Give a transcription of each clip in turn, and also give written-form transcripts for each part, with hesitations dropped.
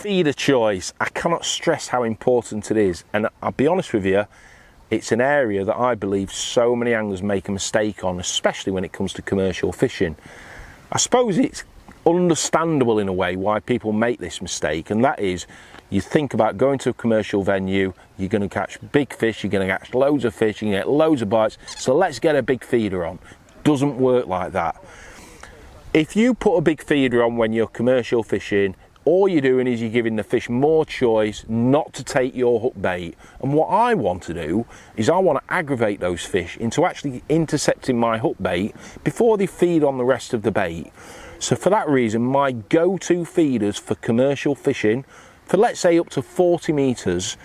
Feeder choice, I cannot stress how important it is, and I'll be honest with you, it's an area that I believe so many anglers make a mistake on, especially when it comes to commercial fishing. I suppose it's understandable in a way why people make this mistake, and that is, you think about going to a commercial venue, you're going to catch big fish, you're going to catch loads of fish, you get loads of bites, so let's get a big feeder on. Doesn't work like that. If you put a big feeder on when you're commercial fishing, all you're doing is you're giving the fish more choice not to take your hook bait. And what I want to do is I want to aggravate those fish into actually intercepting my hook bait before they feed on the rest of the bait. So for that reason, my go-to feeders for commercial fishing, for let's say up to 40 meters,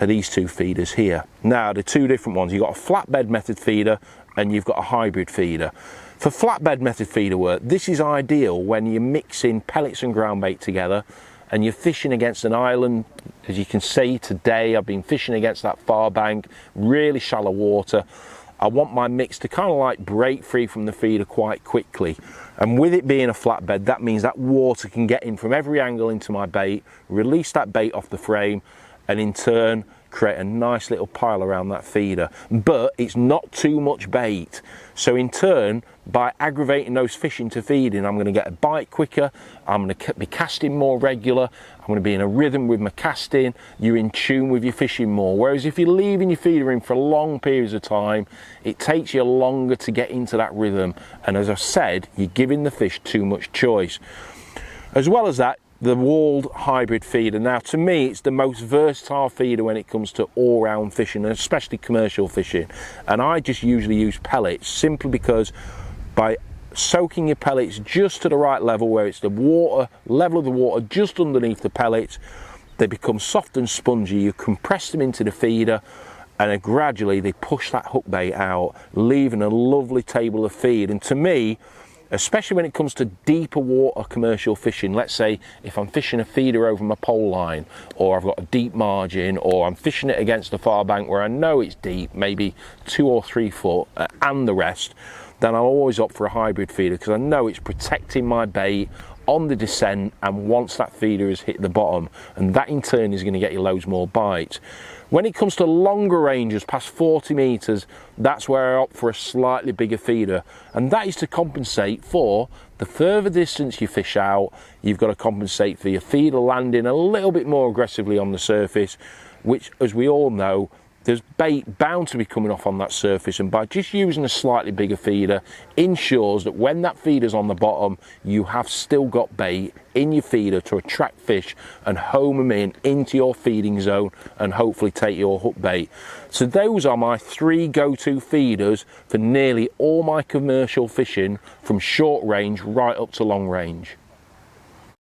are these two feeders here. Now, the two different ones, you've got a flatbed method feeder and you've got a hybrid feeder. For flatbed method feeder work, this is ideal when you're mixing pellets and ground bait together and you're fishing against an island. As you can see today, I've been fishing against that far bank, really shallow water. I want my mix to kind of like break free from the feeder quite quickly. And with it being a flatbed, that means that water can get in from every angle into my bait, release that bait off the frame, and in turn create a nice little pile around that feeder. But it's not too much bait, so in turn, by aggravating those fish into feeding, I'm going to get a bite quicker, I'm going to be casting more regular, I'm going to be in a rhythm with my casting, you're in tune with your fishing more. Whereas if you're leaving your feeder in for long periods of time, it takes you longer to get into that rhythm, and as I said, you're giving the fish too much choice. As well as that, the walled hybrid feeder. Now, to me, it's the most versatile feeder when it comes to all-round fishing, and especially commercial fishing. And I just usually use pellets simply because by soaking your pellets just to the right level, where it's the water, level of the water just underneath the pellets, they become soft and spongy. You compress them into the feeder, and then gradually they push that hook bait out, leaving a lovely table of feed. And to me, especially when it comes to deeper water commercial fishing, let's say if I'm fishing a feeder over my pole line, or I've got a deep margin, or I'm fishing it against the far bank where I know it's deep, maybe 2 or 3 foot and the rest, then I'll always opt for a hybrid feeder because I know it's protecting my bait on the descent and once that feeder has hit the bottom, and that in turn is going to get you loads more bites. When it comes to longer ranges past 40 meters, that's where I opt for a slightly bigger feeder, and that is to compensate for the further distance you fish out. You've got to compensate for your feeder landing a little bit more aggressively on the surface, which, as we all know, there's bait bound to be coming off on that surface, and by just using a slightly bigger feeder ensures that when that feeder's on the bottom, you have still got bait in your feeder to attract fish and home them in into your feeding zone and hopefully take your hook bait. So those are my 3 go-to feeders for nearly all my commercial fishing, from short range right up to long range.